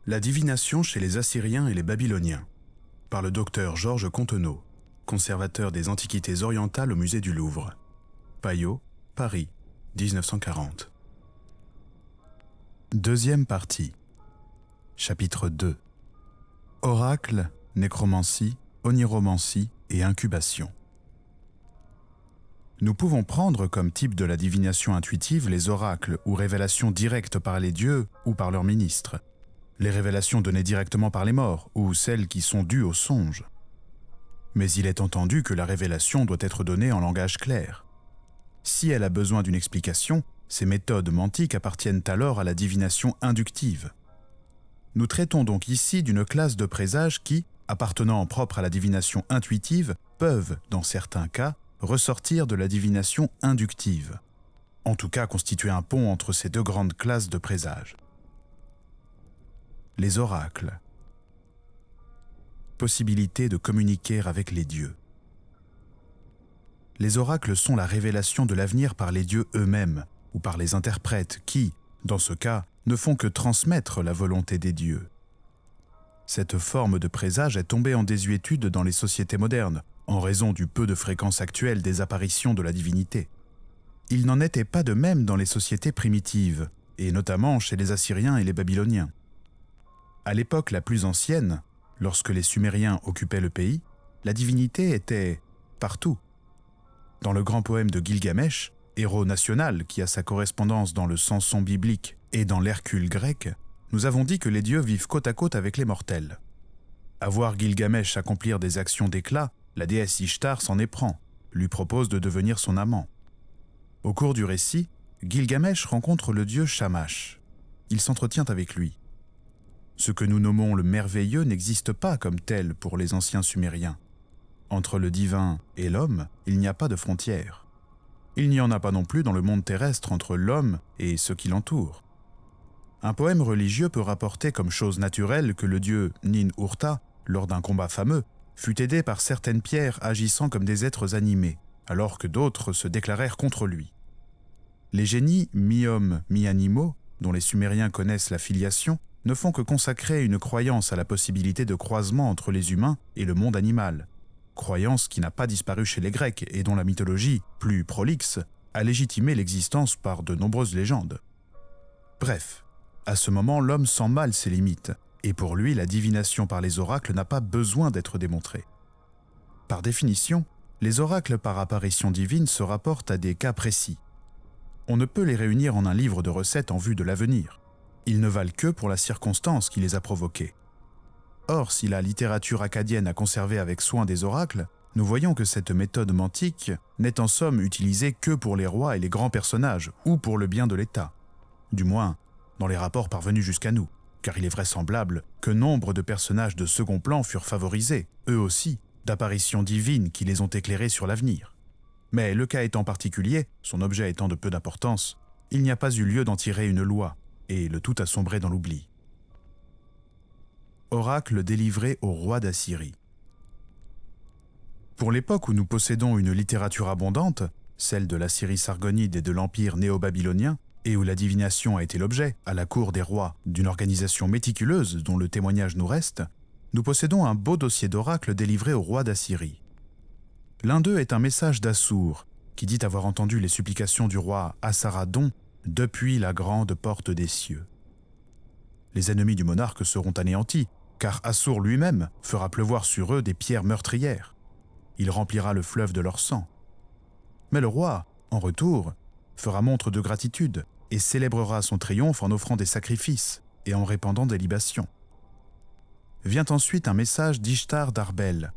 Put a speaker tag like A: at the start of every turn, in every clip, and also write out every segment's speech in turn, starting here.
A: La divination chez les Assyriens et les Babyloniens, par le docteur Georges Contenot, conservateur des Antiquités orientales au musée du Louvre. Payot, Paris, 1940. Deuxième partie. Chapitre 2. Oracle, nécromancie, oniromancie et incubation. Nous pouvons prendre comme type de la divination intuitive les oracles ou révélations directes par les dieux ou par leurs ministres, les révélations données directement par les morts ou celles qui sont dues aux songes. Mais il est entendu que la révélation doit être donnée en langage clair. Si elle a besoin d'une explication, ces méthodes mantiques appartiennent alors à la divination inductive. Nous traitons donc ici d'une classe de présages qui, appartenant en propre à la divination intuitive, peuvent, dans certains cas, ressortir de la divination inductive. En tout cas, constituer un pont entre ces deux grandes classes de présages. Les oracles. Possibilité de communiquer avec les dieux. Les oracles sont la révélation de l'avenir par les dieux eux-mêmes ou par les interprètes qui, dans ce cas, ne font que transmettre la volonté des dieux. Cette forme de présage est tombée en désuétude dans les sociétés modernes, en raison du peu de fréquence actuelle des apparitions de la divinité. Il n'en était pas de même dans les sociétés primitives, et notamment chez les Assyriens et les Babyloniens. À l'époque la plus ancienne, lorsque les Sumériens occupaient le pays, la divinité était partout. Dans le grand poème de Gilgamesh, héros national qui a sa correspondance dans le Samson biblique et dans l'Hercule grec, nous avons dit que les dieux vivent côte à côte avec les mortels. À voir Gilgamesh accomplir des actions d'éclat, la déesse Ishtar s'en éprend, lui propose de devenir son amant. Au cours du récit, Gilgamesh rencontre le dieu Shamash. Il s'entretient avec lui. Ce que nous nommons le merveilleux n'existe pas comme tel pour les anciens Sumériens. Entre le divin et l'homme, il n'y a pas de frontière. Il n'y en a pas non plus dans le monde terrestre entre l'homme et ce qui l'entoure. Un poème religieux peut rapporter comme chose naturelle que le dieu Nin-Urta, lors d'un combat fameux, fut aidé par certaines pierres agissant comme des êtres animés, alors que d'autres se déclarèrent contre lui. Les génies mi-hommes, mi-animaux, dont les Sumériens connaissent la filiation, ne font que consacrer une croyance à la possibilité de croisement entre les humains et le monde animal, croyance qui n'a pas disparu chez les Grecs et dont la mythologie, plus prolixe, a légitimé l'existence par de nombreuses légendes. Bref, à ce moment, l'homme sent mal ses limites, et pour lui, la divination par les oracles n'a pas besoin d'être démontrée. Par définition, les oracles par apparition divine se rapportent à des cas précis. On ne peut les réunir en un livre de recettes en vue de l'avenir. Ils ne valent que pour la circonstance qui les a provoqués. Or, si la littérature acadienne a conservé avec soin des oracles, nous voyons que cette méthode mantique n'est en somme utilisée que pour les rois et les grands personnages, ou pour le bien de l'État. Du moins, dans les rapports parvenus jusqu'à nous, car il est vraisemblable que nombre de personnages de second plan furent favorisés, eux aussi, d'apparitions divines qui les ont éclairés sur l'avenir. Mais le cas étant particulier, son objet étant de peu d'importance, il n'y a pas eu lieu d'en tirer une loi, et le tout a sombré dans l'oubli. Oracle délivré au roi d'Assyrie. Pour l'époque où nous possédons une littérature abondante, celle de l'Assyrie sargonide et de l'Empire néo-babylonien, et où la divination a été l'objet, à la cour des rois, d'une organisation méticuleuse dont le témoignage nous reste, nous possédons un beau dossier d'oracles délivré au roi d'Assyrie. L'un d'eux est un message d'Assur, qui dit avoir entendu les supplications du roi Assaradon depuis la grande porte des cieux. Les ennemis du monarque seront anéantis, car Assur lui-même fera pleuvoir sur eux des pierres meurtrières. Il remplira le fleuve de leur sang. Mais le roi, en retour, fera montre de gratitude et célébrera son triomphe en offrant des sacrifices et en répandant des libations. Vient ensuite un message d'Ishtar d'Arbel.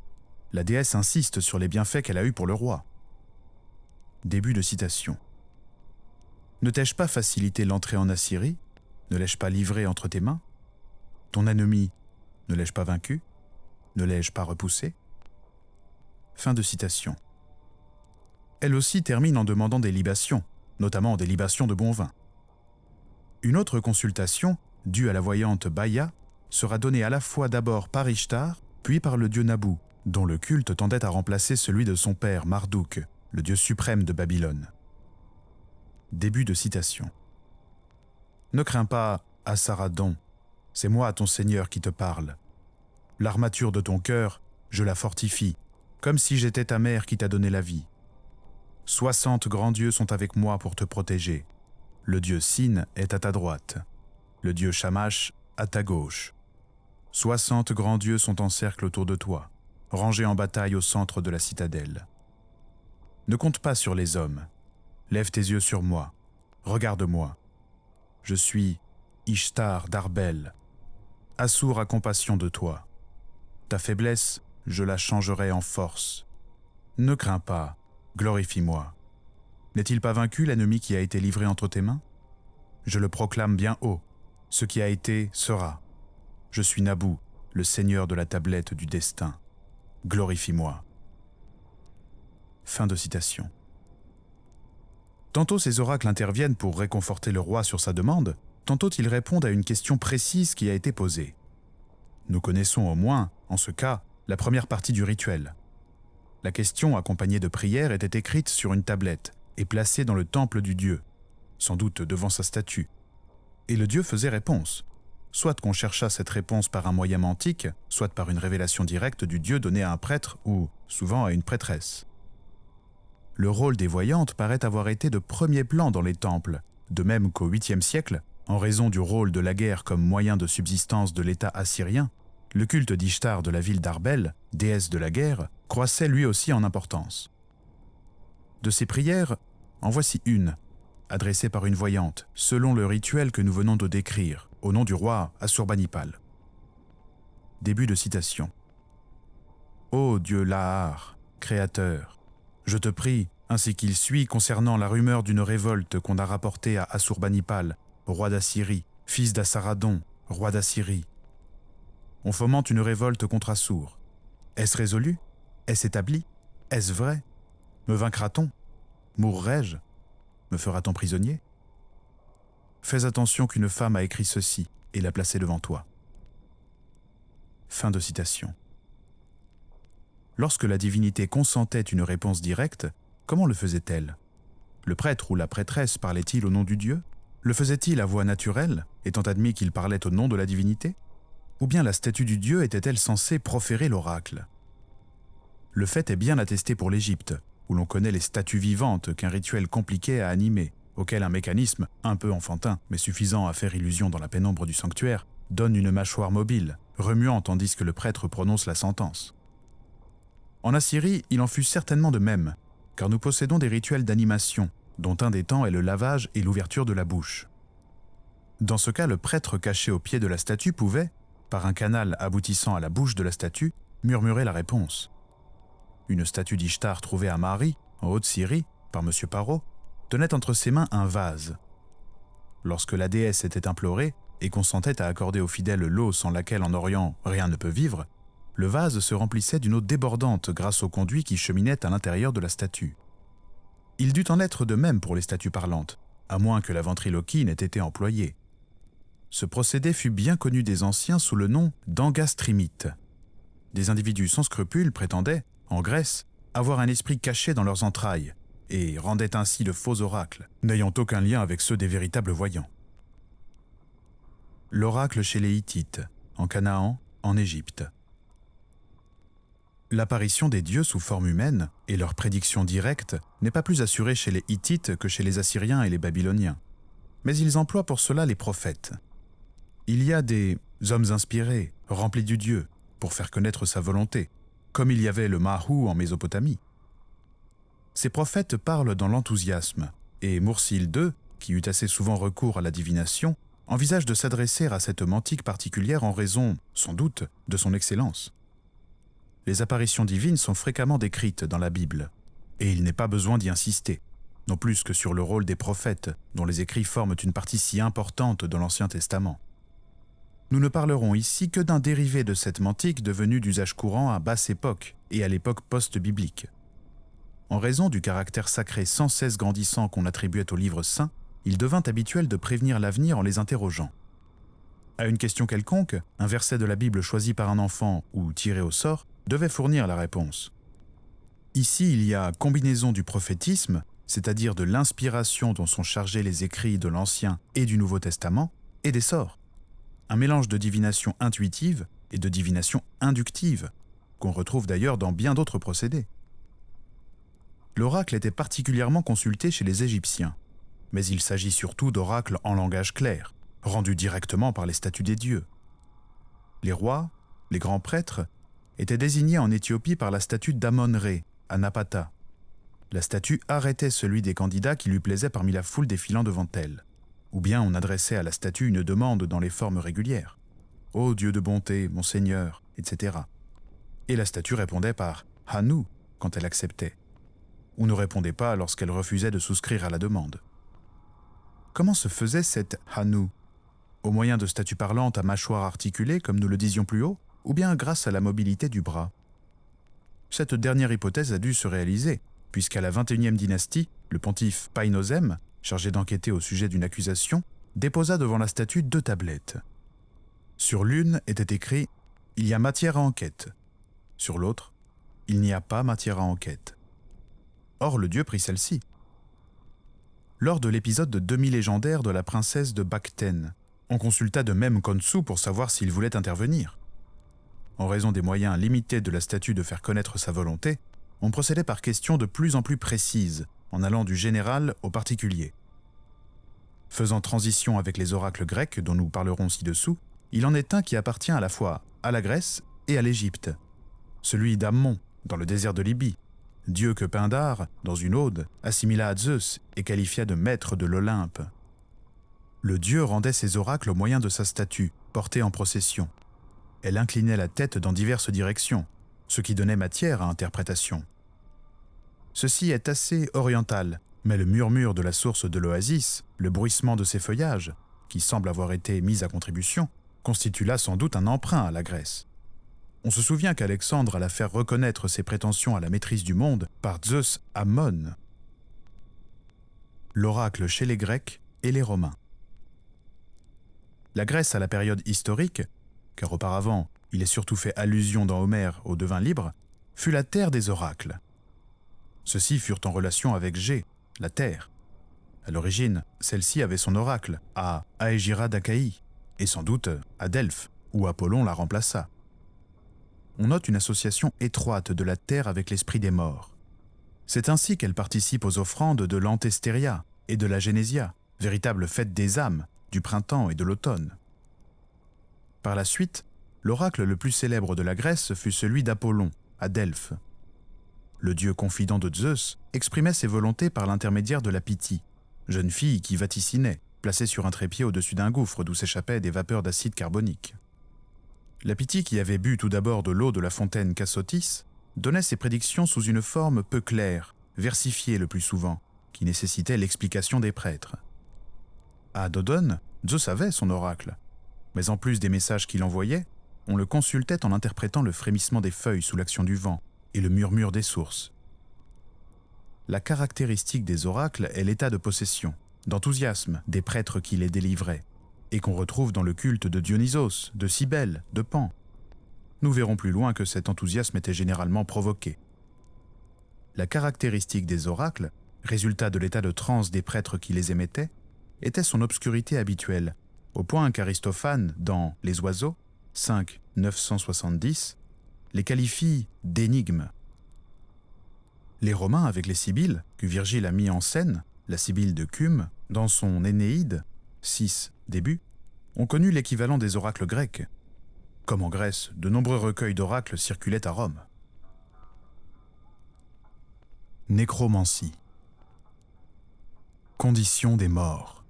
A: La déesse insiste sur les bienfaits qu'elle a eus pour le roi. Début de citation. Ne t'ai-je pas facilité l'entrée en Assyrie? Ne l'ai-je pas livré entre tes mains? Ton ennemi, ne l'ai-je pas vaincu? Ne l'ai-je pas repoussé? Fin de citation. Elle aussi termine en demandant des libations, notamment des libations de bon vin. Une autre consultation, due à la voyante Baïa, sera donnée à la fois d'abord par Ishtar, puis par le dieu Nabu, dont le culte tendait à remplacer celui de son père Marduk, le dieu suprême de Babylone. Début de citation. Ne crains pas, Assaradon, C'est moi, ton Seigneur, qui te parle. L'armature de ton cœur, je la fortifie, comme si j'étais ta mère qui t'a donné la vie. 60 grands dieux sont avec moi pour te protéger. Le dieu Sin est à ta droite, le dieu Shamash à ta gauche. 60 grands dieux sont en cercle autour de toi, rangés en bataille au centre de la citadelle. Ne compte pas sur les hommes. Lève tes yeux sur moi. Regarde-moi. Je suis Ishtar d'Arbel. Assur a compassion de toi. Ta faiblesse, je la changerai en force. Ne crains pas, glorifie-moi. N'est-il pas vaincu l'ennemi qui a été livré entre tes mains? Je le proclame bien haut. Ce qui a été sera. Je suis Nabou, le seigneur de la tablette du destin. Glorifie-moi. Fin de citation. Tantôt ces oracles interviennent pour réconforter le roi sur sa demande, tantôt ils répondent à une question précise qui a été posée. Nous connaissons au moins, en ce cas, la première partie du rituel. La question, accompagnée de prières, était écrite sur une tablette et placée dans le temple du dieu, sans doute devant sa statue. Et le dieu faisait réponse. Soit qu'on chercha cette réponse par un moyen antique, soit par une révélation directe du dieu donnée à un prêtre ou, souvent, à une prêtresse. Le rôle des voyantes paraît avoir été de premier plan dans les temples, de même qu'au 8e siècle, en raison du rôle de la guerre comme moyen de subsistance de l'État assyrien, le culte d'Ishtar de la ville d'Arbel, déesse de la guerre, croissait lui aussi en importance. De ces prières, en voici une, adressée par une voyante, selon le rituel que nous venons de décrire, au nom du roi Assurbanipal. Début de citation. Ô Dieu Lahar, créateur, je te prie, ainsi qu'il suit concernant la rumeur d'une révolte qu'on a rapportée à Assurbanipal, roi d'Assyrie, fils d'Assaradon, roi d'Assyrie. On fomente une révolte contre Assur. Est-ce résolu? Est-ce établi? Est-ce vrai? Me vaincra-t-on? Mourrai-je? Me fera-t-on prisonnier? Fais attention qu'une femme a écrit ceci et l'a placé devant toi. Fin de citation. Lorsque la divinité consentait une réponse directe, comment le faisait-elle? Le prêtre ou la prêtresse parlait-il au nom du Dieu? Le faisait-il à voix naturelle, étant admis qu'il parlait au nom de la divinité? Ou bien la statue du Dieu était-elle censée proférer l'oracle? Le fait est bien attesté pour l'Égypte, où l'on connaît les statues vivantes qu'un rituel compliqué a animées, auquel un mécanisme, un peu enfantin, mais suffisant à faire illusion dans la pénombre du sanctuaire, donne une mâchoire mobile, remuant tandis que le prêtre prononce la sentence. En Assyrie, il en fut certainement de même, car nous possédons des rituels d'animation, dont un des temps est le lavage et l'ouverture de la bouche. Dans ce cas, le prêtre caché au pied de la statue pouvait, par un canal aboutissant à la bouche de la statue, murmurer la réponse. Une statue d'Ishtar trouvée à Mari, en Haute-Syrie, par M. Parot, tenait entre ses mains un vase. Lorsque la déesse était implorée et consentait à accorder aux fidèles l'eau sans laquelle en Orient rien ne peut vivre, le vase se remplissait d'une eau débordante grâce au conduit qui cheminait à l'intérieur de la statue. Il dut en être de même pour les statues parlantes, à moins que la ventriloquie n'ait été employée. Ce procédé fut bien connu des anciens sous le nom d'angastrimite. Des individus sans scrupules prétendaient, en Grèce, avoir un esprit caché dans leurs entrailles, et rendaient ainsi de faux oracles, n'ayant aucun lien avec ceux des véritables voyants. L'oracle chez les Hittites, en Canaan, en Égypte. L'apparition des dieux sous forme humaine et leur prédiction directe n'est pas plus assurée chez les Hittites que chez les Assyriens et les Babyloniens. Mais ils emploient pour cela les prophètes. Il y a des hommes inspirés, remplis du Dieu, pour faire connaître sa volonté, comme il y avait le Mahou en Mésopotamie. Ces prophètes parlent dans l'enthousiasme, et Mursil II, qui eut assez souvent recours à la divination, envisage de s'adresser à cette mantique particulière en raison, sans doute, de son excellence. Les apparitions divines sont fréquemment décrites dans la Bible, et il n'est pas besoin d'y insister, non plus que sur le rôle des prophètes, dont les écrits forment une partie si importante dans l'Ancien Testament. Nous ne parlerons ici que d'un dérivé de cette mantique devenu d'usage courant à basse époque et à l'époque post-biblique. En raison du caractère sacré sans cesse grandissant qu'on attribuait aux livres saints, il devint habituel de prévenir l'avenir en les interrogeant. À une question quelconque, un verset de la Bible choisi par un enfant ou tiré au sort devait fournir la réponse. Ici, il y a combinaison du prophétisme, c'est-à-dire de l'inspiration dont sont chargés les écrits de l'Ancien et du Nouveau Testament, et des sorts. un mélange de divination intuitive et de divination inductive, qu'on retrouve d'ailleurs dans bien d'autres procédés. L'oracle était particulièrement consulté chez les Égyptiens, mais il s'agit surtout d'oracles en langage clair, rendus directement par les statues des dieux. Les rois, les grands prêtres, étaient désignés en Éthiopie par la statue d'Amon-Ré, à Napata. La statue arrêtait celui des candidats qui lui plaisait parmi la foule défilant devant elle. Ou bien on adressait à la statue une demande dans les formes régulières. « Ô Dieu de bonté, mon Seigneur », etc. Et la statue répondait par « Hanou » quand elle acceptait, ou ne répondait pas lorsqu'elle refusait de souscrire à la demande. Comment se faisait cette Hanou? Au moyen de statues parlantes à mâchoires articulées, comme nous le disions plus haut, ou bien grâce à la mobilité du bras? Cette dernière hypothèse a dû se réaliser, puisqu'à la 21e dynastie, le pontife Païnosème, chargé d'enquêter au sujet d'une accusation, déposa devant la statue 2 tablettes. Sur l'une était écrit « Il y a matière à enquête ». Sur l'autre, « Il n'y a pas matière à enquête ». Or, le dieu prit celle-ci. Lors de l'épisode de demi-légendaire de la princesse de Bakhten, on consulta de même Khonsou pour savoir s'il voulait intervenir. En raison des moyens limités de la statue de faire connaître sa volonté, on procédait par questions de plus en plus précises, en allant du général au particulier. Faisant transition avec les oracles grecs dont nous parlerons ci-dessous, il en est un qui appartient à la fois à la Grèce et à l'Égypte. Celui d'Ammon, dans le désert de Libye, dieu que Pindare, dans une ode, assimila à Zeus et qualifia de maître de l'Olympe. Le dieu rendait ses oracles au moyen de sa statue, portée en procession. Elle inclinait la tête dans diverses directions, ce qui donnait matière à interprétation. Ceci est assez oriental, mais le murmure de la source de l'oasis, le bruissement de ses feuillages, qui semble avoir été mis à contribution, constitue là sans doute un emprunt à la Grèce. On se souvient qu'Alexandre alla faire reconnaître ses prétentions à la maîtrise du monde par Zeus Ammon. L'oracle chez les Grecs et les Romains. La Grèce à la période historique, car auparavant il est surtout fait allusion dans Homère au devin libre, fut la terre des oracles. Ceux-ci furent en relation avec Gé, la terre. À l'origine, celle-ci avait son oracle à Aégira d'Achaïe, et sans doute à Delphes, où Apollon la remplaça. On note une association étroite de la terre avec l'esprit des morts. C'est ainsi qu'elle participe aux offrandes de l'Antestéria et de la Genésia, véritable fête des âmes, du printemps et de l'automne. Par la suite, l'oracle le plus célèbre de la Grèce fut celui d'Apollon, à Delphes. Le dieu confident de Zeus exprimait ses volontés par l'intermédiaire de la Pythie, jeune fille qui vaticinait, placée sur un trépied au-dessus d'un gouffre d'où s'échappaient des vapeurs d'acide carbonique. La Pythie, qui avait bu tout d'abord de l'eau de la fontaine Cassotis, donnait ses prédictions sous une forme peu claire, versifiée le plus souvent, qui nécessitait l'explication des prêtres. À Dodone, Zeus avait son oracle, mais en plus des messages qu'il envoyait, on le consultait en interprétant le frémissement des feuilles sous l'action du vent et le murmure des sources. La caractéristique des oracles est l'état de possession, d'enthousiasme des prêtres qui les délivraient, et qu'on retrouve dans le culte de Dionysos, de Cybèle, de Pan. Nous verrons plus loin que cet enthousiasme était généralement provoqué. La caractéristique des oracles, résultat de l'état de transe des prêtres qui les émettaient, était son obscurité habituelle, au point qu'Aristophane, dans Les Oiseaux, 5, 970, les qualifie d'énigmes. Les Romains, avec les Sibylles, que Virgile a mis en scène, la Sibylle de Cume, dans son Énéide, 6, début, ont connu l'équivalent des oracles grecs. Comme en Grèce, de nombreux recueils d'oracles circulaient à Rome. Nécromancie. Condition des morts.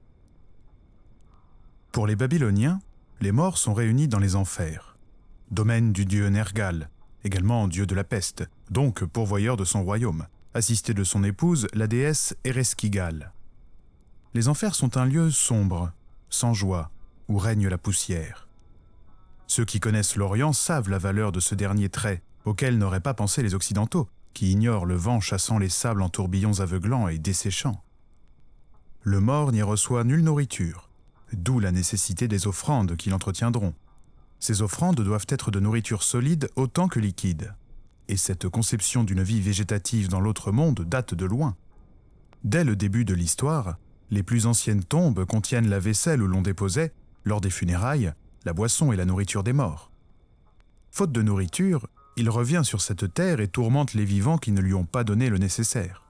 A: Pour les Babyloniens, les morts sont réunis dans les enfers, domaine du dieu Nergal, également dieu de la peste, donc pourvoyeur de son royaume, assisté de son épouse, la déesse Ereskigale. Les enfers sont un lieu sombre, sans joie, où règne la poussière. Ceux qui connaissent l'Orient savent la valeur de ce dernier trait, auquel n'auraient pas pensé les Occidentaux, qui ignorent le vent chassant les sables en tourbillons aveuglants et desséchants. Le mort n'y reçoit nulle nourriture, d'où la nécessité des offrandes qui l'entretiendront. Ces offrandes doivent être de nourriture solide autant que liquide. Et cette conception d'une vie végétative dans l'autre monde date de loin. Dès le début de l'histoire, les plus anciennes tombes contiennent la vaisselle où l'on déposait, lors des funérailles, la boisson et la nourriture des morts. Faute de nourriture, il revient sur cette terre et tourmente les vivants qui ne lui ont pas donné le nécessaire.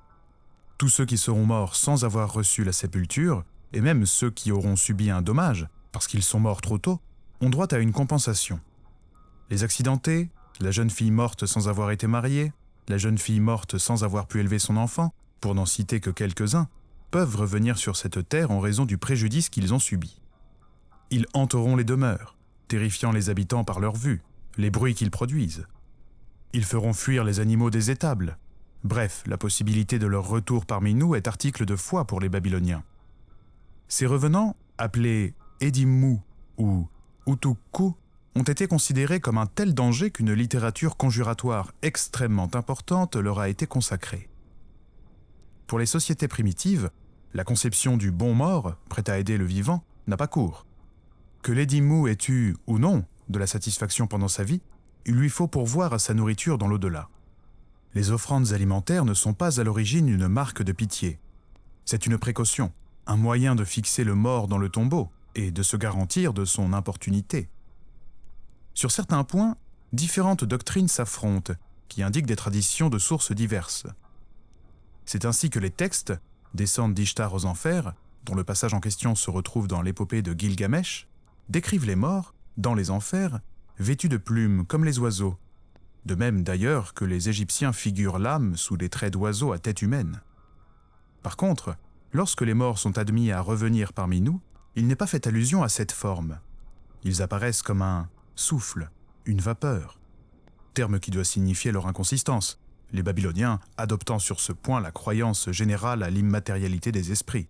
A: Tous ceux qui seront morts sans avoir reçu la sépulture, et même ceux qui auront subi un dommage, parce qu'ils sont morts trop tôt, ont droit à une compensation. Les accidentés, la jeune fille morte sans avoir été mariée, la jeune fille morte sans avoir pu élever son enfant, pour n'en citer que quelques-uns, peuvent revenir sur cette terre en raison du préjudice qu'ils ont subi. Ils hanteront les demeures, terrifiant les habitants par leur vue, les bruits qu'ils produisent. Ils feront fuir les animaux des étables. Bref, la possibilité de leur retour parmi nous est article de foi pour les Babyloniens. Ces revenants, appelés Edimmu ou Utukku, ont été considérés comme un tel danger qu'une littérature conjuratoire extrêmement importante leur a été consacrée. Pour les sociétés primitives, la conception du bon mort, prêt à aider le vivant, n'a pas cours. Que l'Edimmu ait eu, ou non, de la satisfaction pendant sa vie, il lui faut pourvoir à sa nourriture dans l'au-delà. Les offrandes alimentaires ne sont pas à l'origine une marque de pitié. C'est une précaution, un moyen de fixer le mort dans le tombeau et de se garantir de son importunité. Sur certains points, différentes doctrines s'affrontent, qui indiquent des traditions de sources diverses. C'est ainsi que les textes, descendent d'Ishtar aux enfers, dont le passage en question se retrouve dans l'épopée de Gilgamesh, décrivent les morts, dans les enfers, vêtus de plumes comme les oiseaux, de même d'ailleurs que les Égyptiens figurent l'âme sous des traits d'oiseaux à tête humaine. Par contre, lorsque les morts sont admis à revenir parmi nous, il n'est pas fait allusion à cette forme. Ils apparaissent comme un souffle, une vapeur, terme qui doit signifier leur inconsistance, les Babyloniens adoptant sur ce point la croyance générale à l'immatérialité des esprits.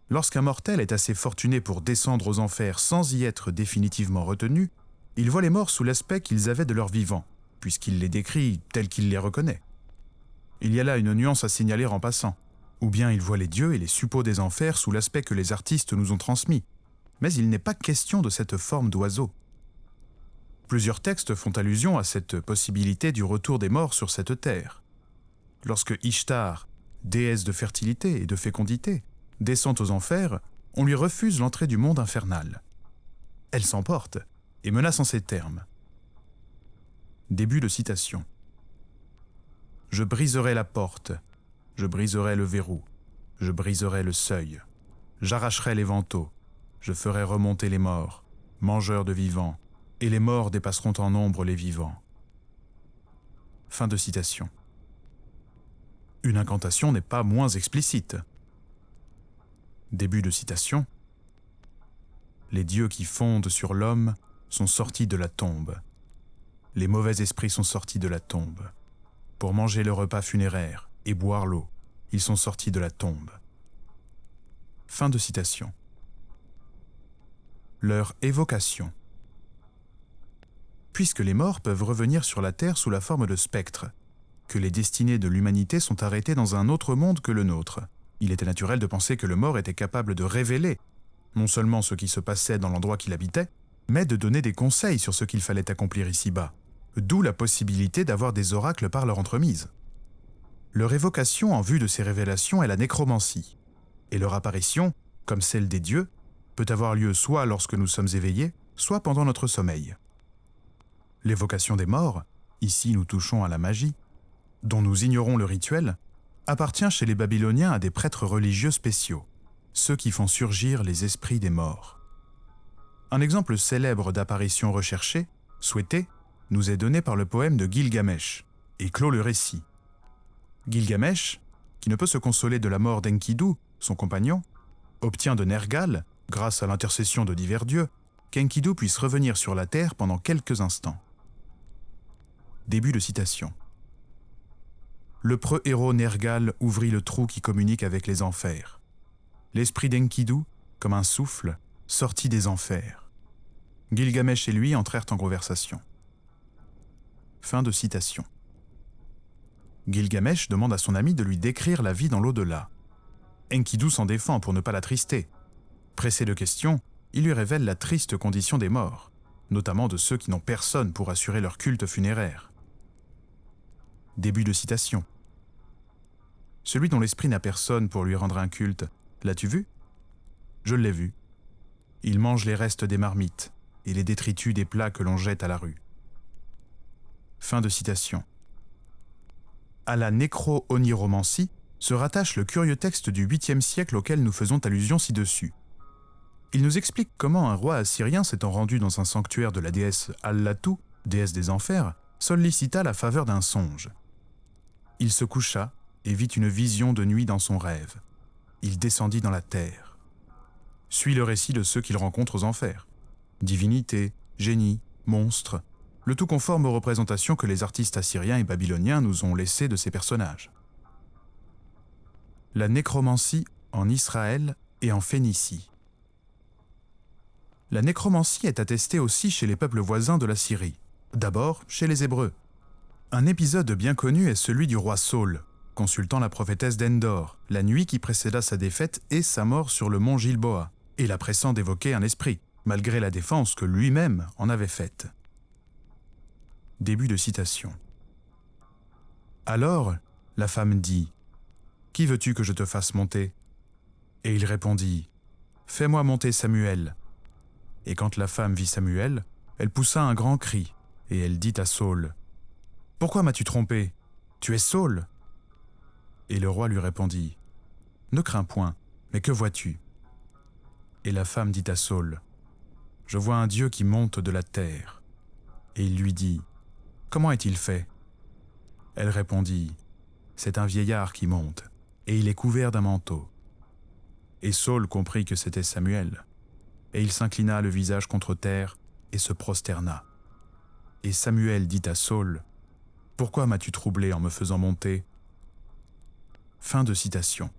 A: Lorsqu'un mortel est assez fortuné pour descendre aux enfers sans y être définitivement retenu, il voit les morts sous l'aspect qu'ils avaient de leurs vivants, puisqu'il les décrit tels qu'il les reconnaît. Il y a là une nuance à signaler en passant. Ou bien il voit les dieux et les suppôts des enfers sous l'aspect que les artistes nous ont transmis, mais il n'est pas question de cette forme d'oiseau. Plusieurs textes font allusion à cette possibilité du retour des morts sur cette terre. Lorsque Ishtar, déesse de fertilité et de fécondité, descend aux enfers, on lui refuse l'entrée du monde infernal. Elle s'emporte et menace en ces termes. Début de citation. « Je briserai la porte, je briserai le verrou, je briserai le seuil, j'arracherai les vantaux, je ferai remonter les morts, mangeurs de vivants, et les morts dépasseront en nombre les vivants. » Fin de citation. Une incantation n'est pas moins explicite. Début de citation. Les dieux qui fondent sur l'homme sont sortis de la tombe. Les mauvais esprits sont sortis de la tombe. Pour manger le repas funéraire et boire l'eau, ils sont sortis de la tombe. Fin de citation. Leur évocation. Puisque les morts peuvent revenir sur la terre sous la forme de spectres, que les destinées de l'humanité sont arrêtées dans un autre monde que le nôtre, il était naturel de penser que le mort était capable de révéler non seulement ce qui se passait dans l'endroit qu'il habitait, mais de donner des conseils sur ce qu'il fallait accomplir ici-bas, d'où la possibilité d'avoir des oracles par leur entremise. Leur évocation en vue de ces révélations est la nécromancie, et leur apparition, comme celle des dieux, peut avoir lieu soit lorsque nous sommes éveillés, soit pendant notre sommeil. L'évocation des morts, ici nous touchons à la magie, dont nous ignorons le rituel, appartient chez les Babyloniens à des prêtres religieux spéciaux, ceux qui font surgir les esprits des morts. Un exemple célèbre d'apparition recherchée, souhaitée, nous est donné par le poème de Gilgamesh, et clôt le récit. Gilgamesh, qui ne peut se consoler de la mort d'Enkidu, son compagnon, obtient de Nergal, grâce à l'intercession de divers dieux, qu'Enkidu puisse revenir sur la terre pendant quelques instants. Début de citation. Le preux héros Nergal ouvrit le trou qui communique avec les enfers. L'esprit d'Enkidu, comme un souffle, sortit des enfers. Gilgamesh et lui entrèrent en conversation. Fin de citation. Gilgamesh demande à son ami de lui décrire la vie dans l'au-delà. Enkidu s'en défend pour ne pas l'attrister. Pressé de questions, il lui révèle la triste condition des morts, notamment de ceux qui n'ont personne pour assurer leur culte funéraire. Début de citation. Celui dont l'esprit n'a personne pour lui rendre un culte, l'as-tu vu ? Je l'ai vu. Il mange les restes des marmites et les détritus des plats que l'on jette à la rue. » Fin de citation. À la nécro-oniromancie se rattache le curieux texte du 8e siècle auquel nous faisons allusion ci-dessus. Il nous explique comment un roi assyrien s'étant rendu dans un sanctuaire de la déesse Allatu, déesse des enfers, sollicita la faveur d'un songe. Il se coucha et vit une vision de nuit dans son rêve. Il descendit dans la terre. Suit le récit de ceux qu'il rencontre aux enfers. Divinités, génies, monstres, le tout conforme aux représentations que les artistes assyriens et babyloniens nous ont laissées de ces personnages. La nécromancie en Israël et en Phénicie. La nécromancie est attestée aussi chez les peuples voisins de la Syrie, d'abord chez les Hébreux. Un épisode bien connu est celui du roi Saul, consultant la prophétesse d'Endor, la nuit qui précéda sa défaite et sa mort sur le mont Gilboa, et la pressant d'évoquer un esprit, malgré la défense que lui-même en avait faite. Début de citation. Alors, la femme dit : « Qui veux-tu que je te fasse monter ? » Et il répondit : « Fais-moi monter Samuel. » Et quand la femme vit Samuel, elle poussa un grand cri, et elle dit à Saul : « Pourquoi m'as-tu trompé ? Tu es Saul ?» Et le roi lui répondit : « Ne crains point, mais que vois-tu ? » Et la femme dit à Saul : « Je vois un Dieu qui monte de la terre. » Et il lui dit : « Comment est-il fait ? » Elle répondit : « C'est un vieillard qui monte, et il est couvert d'un manteau. » Et Saul comprit que c'était Samuel, et il s'inclina le visage contre terre et se prosterna. Et Samuel dit à Saul : « Pourquoi m'as-tu troublé en me faisant monter ?» Fin de citation.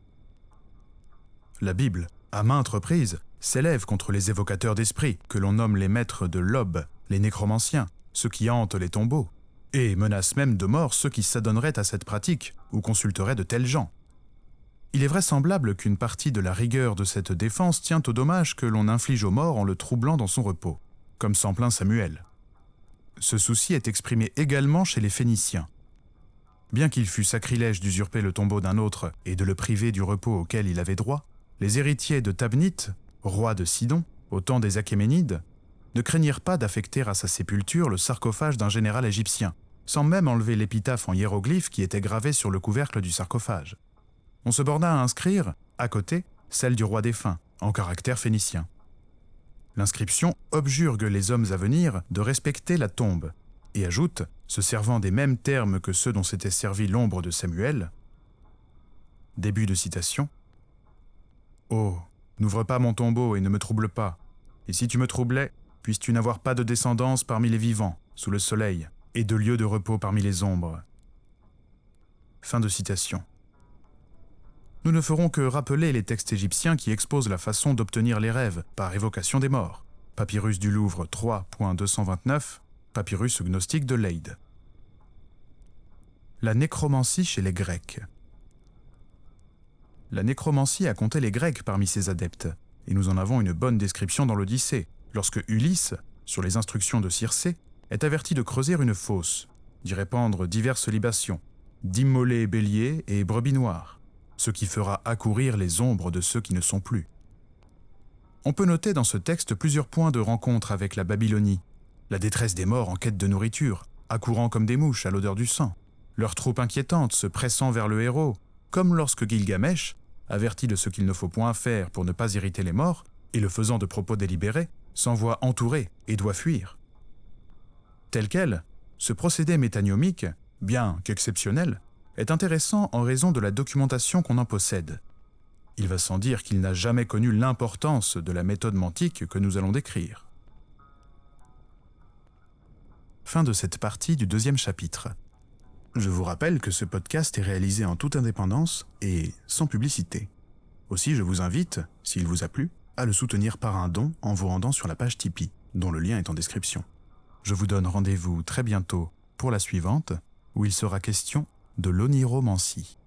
A: La Bible, à maintes reprises, s'élève contre les évocateurs d'esprit, que l'on nomme les maîtres de l'aube, les nécromanciens, ceux qui hantent les tombeaux, et menace même de mort ceux qui s'adonneraient à cette pratique ou consulteraient de tels gens. Il est vraisemblable qu'une partie de la rigueur de cette défense tient au dommage que l'on inflige au mort en le troublant dans son repos, comme s'en plaint Samuel. Ce souci est exprimé également chez les Phéniciens. Bien qu'il fût sacrilège d'usurper le tombeau d'un autre et de le priver du repos auquel il avait droit, les héritiers de Tabnit, roi de Sidon, au temps des Achéménides, ne craignirent pas d'affecter à sa sépulture le sarcophage d'un général égyptien, sans même enlever l'épitaphe en hiéroglyphes qui était gravée sur le couvercle du sarcophage. On se borna à inscrire, à côté, celle du roi défunt, en caractère phénicien. L'inscription objurgue les hommes à venir de respecter la tombe, et ajoute, se servant des mêmes termes que ceux dont s'était servi l'ombre de Samuel. Début de citation. « Oh, n'ouvre pas mon tombeau et ne me trouble pas. Et si tu me troublais, puisses-tu n'avoir pas de descendance parmi les vivants, sous le soleil, et de lieu de repos parmi les ombres. » Fin de citation. Nous ne ferons que rappeler les textes égyptiens qui exposent la façon d'obtenir les rêves par évocation des morts. Papyrus du Louvre 3.229, Papyrus gnostique de Leyde. La nécromancie chez les Grecs. La nécromancie a compté les Grecs parmi ses adeptes, et nous en avons une bonne description dans l'Odyssée, lorsque Ulysse, sur les instructions de Circé, est averti de creuser une fosse, d'y répandre diverses libations, d'immoler béliers et brebis noires, ce qui fera accourir les ombres de ceux qui ne sont plus. On peut noter dans ce texte plusieurs points de rencontre avec la Babylonie, la détresse des morts en quête de nourriture, accourant comme des mouches à l'odeur du sang, leur troupe inquiétante se pressant vers le héros, comme lorsque Gilgamesh, averti de ce qu'il ne faut point faire pour ne pas irriter les morts, et le faisant de propos délibérés, s'en voit entouré et doit fuir. Tel quel, ce procédé métagnomique, bien qu'exceptionnel, est intéressant en raison de la documentation qu'on en possède. Il va sans dire qu'il n'a jamais connu l'importance de la méthode mantique que nous allons décrire. Fin de cette partie du 2e chapitre. Je vous rappelle que ce podcast est réalisé en toute indépendance et sans publicité. Aussi, je vous invite, s'il vous a plu, à le soutenir par un don en vous rendant sur la page Tipeee, dont le lien est en description. Je vous donne rendez-vous très bientôt pour la suivante, où il sera question de l'oniromancie.